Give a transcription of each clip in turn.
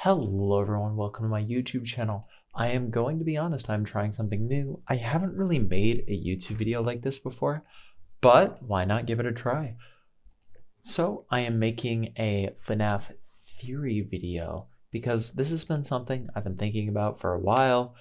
Hello everyone, welcome to my YouTube channel. I am going to be honest, I'm trying something new. I haven't really made a YouTube video like this before, but why not give it a try? So I am making a FNAF theory video because this has been something I've been thinking about for a while.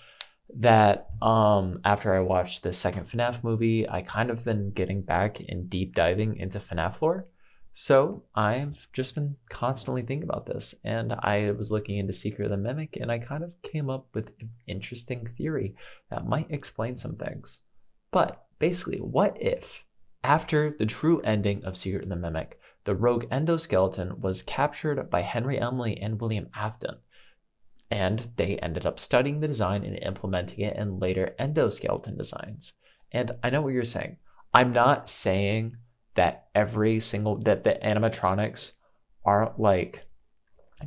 That after I watched the second FNAF movie, I kind of been getting back and deep diving into FNAF lore. So I've just been constantly thinking about this, and I was looking into Secret of the Mimic, and I kind of came up with an interesting theory that might explain some things. But basically, what if, after the true ending of Secret of the Mimic, the rogue endoskeleton was captured by Henry Emily and William Afton, and they ended up studying the design and implementing it in later endoskeleton designs? And I know what you're saying. I'm not saying that that the animatronics are like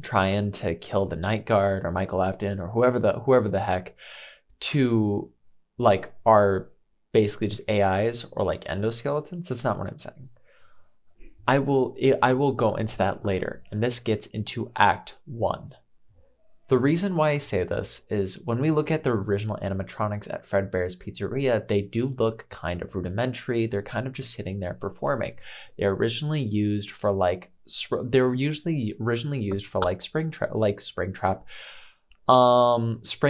trying to kill the Night Guard or Michael Afton or whoever the heck to like are basically just AIs or like endoskeletons. That's not what I'm saying. I will go into that later, and this gets into Act 1. The reason why I say this is when we look at the original animatronics at Fredbear's Pizzeria, they do look kind of rudimentary. They're kind of just sitting there performing. They're originally used for like spring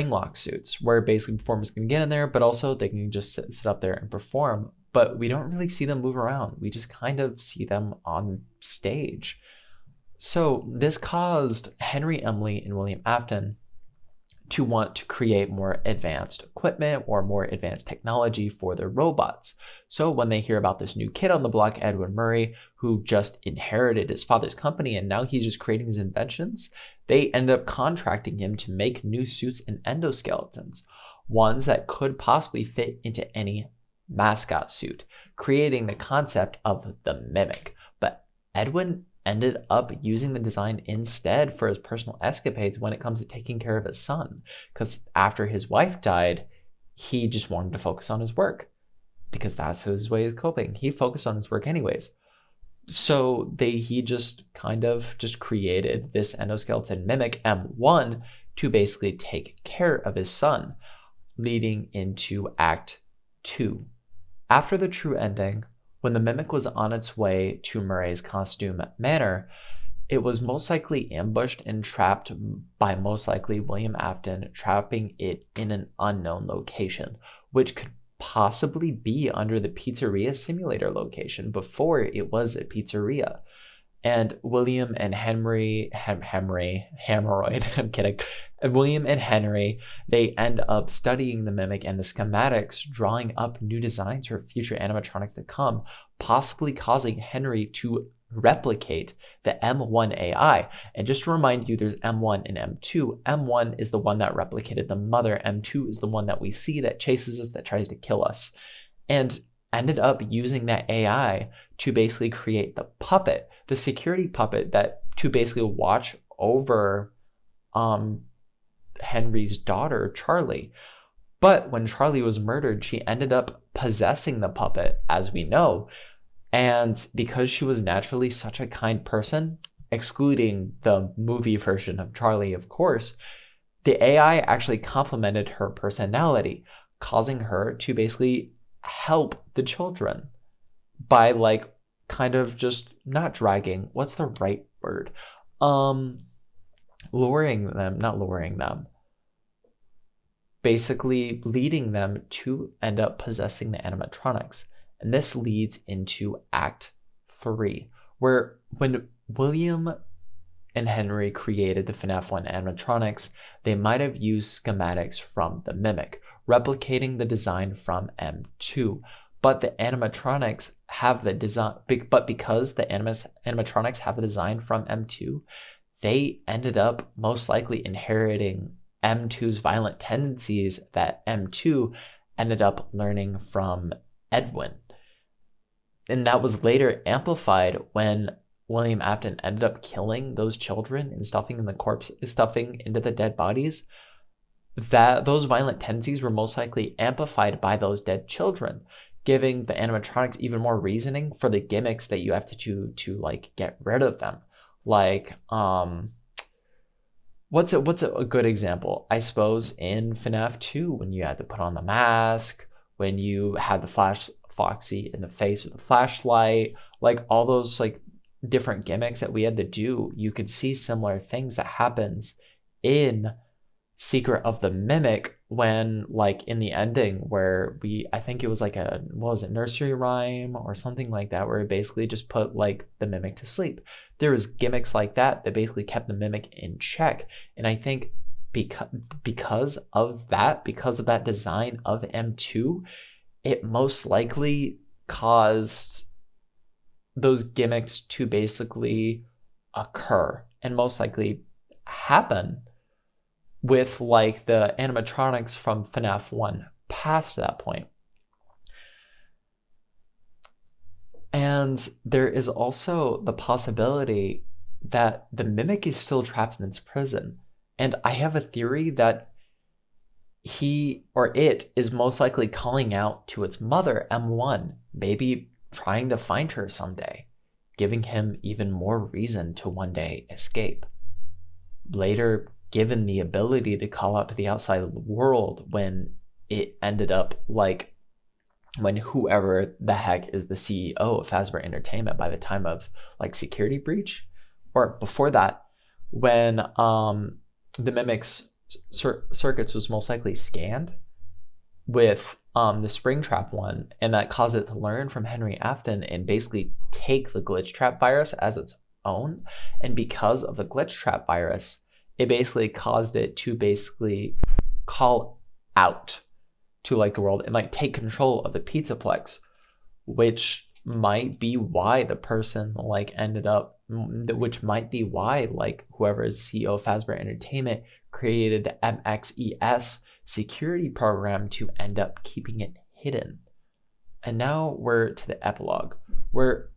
lock suits, where basically performers can get in there, but also they can just sit up there and perform. But we don't really see them move around. We just kind of see them on stage. So this caused Henry Emily and William Afton to want to create more advanced equipment or more advanced technology for their robots. So when they hear about this new kid on the block, Edwin Murray, who just inherited his father's company and now he's just creating his inventions, they end up contracting him to make new suits and endoskeletons, ones that could possibly fit into any mascot suit, creating the concept of the Mimic. But Edwin ended up using the design instead for his personal escapades when it comes to taking care of his son, because after his wife died, he just wanted to focus on his work because that's his way of coping. He focused on his work anyways. So he just kind of just created this endoskeleton Mimic M1 to basically take care of his son, leading into Act 2. After the true ending, when the Mimic was on its way to Murray's costume manor, it was most likely ambushed and trapped by most likely William Afton, trapping it in an unknown location, which could possibly be under the pizzeria simulator location before it was a pizzeria. And William and William and Henry, they end up studying the Mimic and the schematics, drawing up new designs for future animatronics to come, possibly causing Henry to replicate the M1 AI. And just to remind you, there's M1 and M2. M1 is the one that replicated the mother. M2 is the one that we see that chases us, that tries to kill us. And ended up using that AI to basically create the puppet, the security puppet that to basically watch over Henry's daughter, Charlie. But when Charlie was murdered, she ended up possessing the puppet, as we know. And because she was naturally such a kind person, excluding the movie version of Charlie, of course, the AI actually complemented her personality, causing her to basically help the children by like kind of just not dragging, what's the right word, not luring them, basically leading them to end up possessing the animatronics. And this leads into Act 3, where when William and Henry created the FNAF 1 animatronics, they might have used schematics from the Mimic, replicating the design from M2. But the animatronics have the design, but because the animatronics have the design from M2, they ended up most likely inheriting M2's violent tendencies that M2 ended up learning from Edwin. And that was later amplified when William Afton ended up killing those children and stuffing into the dead bodies. That those violent tendencies were most likely amplified by those dead children, giving the animatronics even more reasoning for the gimmicks that you have to like get rid of them. Like what's a good example? I suppose in FNAF 2, when you had to put on the mask, when you had the flash Foxy in the face with the flashlight, like all those like different gimmicks that we had to do, you could see similar things that happens in Secret of the Mimic when, like, in the ending where I think it was like what was it, nursery rhyme or something like that, where it basically just put like the Mimic to sleep. There was gimmicks like that basically kept the Mimic in check. And I think because of that design of M2, it most likely caused those gimmicks to basically occur and most likely happen with like the animatronics from FNAF 1 past that point. And there is also the possibility that the Mimic is still trapped in its prison. And I have a theory that he or it is most likely calling out to its mother, M1, maybe trying to find her someday, giving him even more reason to one day escape. Later, given the ability to call out to the outside world when it ended up like when whoever the heck is the CEO of Fazbear Entertainment by the time of like Security Breach, or before that, when the Mimic's circuits was most likely scanned with the Springtrap one, and that caused it to learn from Henry Afton and basically take the Glitch Trap virus as its own. And because of the Glitch Trap virus, it basically caused it to basically call out to like the world and like take control of the Pizzaplex, which might be why the person like ended up, which might be why like whoever is CEO of Fazbear Entertainment created the MXES security program to end up keeping it hidden. And now we're to the epilogue, where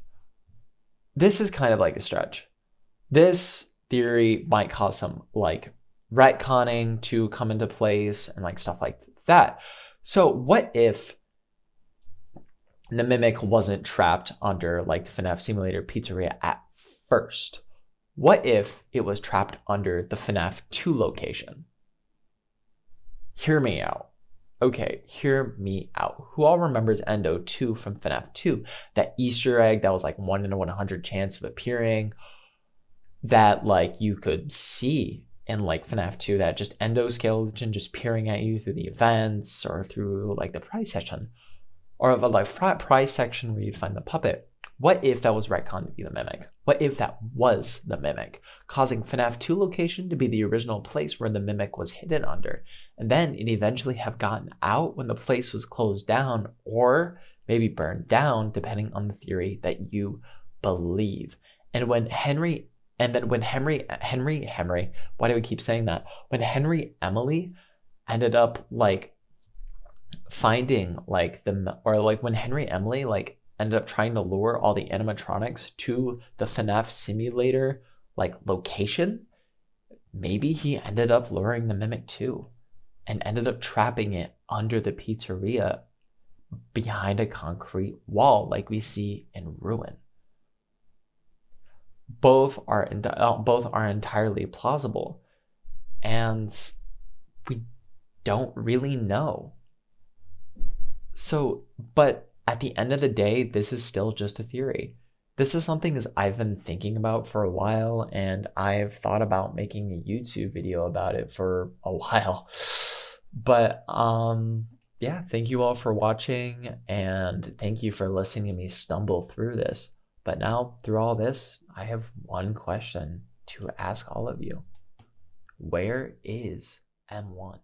this is kind of like a stretch. This theory might cause some like retconning to come into place and like stuff like that. So what if the Mimic wasn't trapped under like the FNAF Simulator Pizzeria at first? What if it was trapped under the FNAF 2 location? Hear me out. Okay, hear me out. Who all remembers Endo 2 from FNAF 2? That Easter egg that was like 1 in 100 chance of appearing, that like you could see in like FNAF 2, that just endoskeleton just peering at you through the events or through like the prize section, or the like frat prize section where you'd find the puppet. What if that was retconned to be the Mimic? What if that was the Mimic, causing FNAF 2 location to be the original place where the Mimic was hidden under, and then it eventually have gotten out when the place was closed down or maybe burned down, depending on the theory that you believe. And when Henry, why do we keep saying that? When Henry Emily ended up like finding like when Henry Emily like ended up trying to lure all the animatronics to the FNAF simulator like location, maybe he ended up luring the Mimic too and ended up trapping it under the pizzeria behind a concrete wall like we see in Ruin. Both are entirely plausible, and we don't really know. So, but at the end of the day, this is still just a theory. This is something that I've been thinking about for a while, and I've thought about making a YouTube video about it for a while. But yeah, thank you all for watching, and thank you for listening to me stumble through this. But now, through all this, I have one question to ask all of you. Where is M1?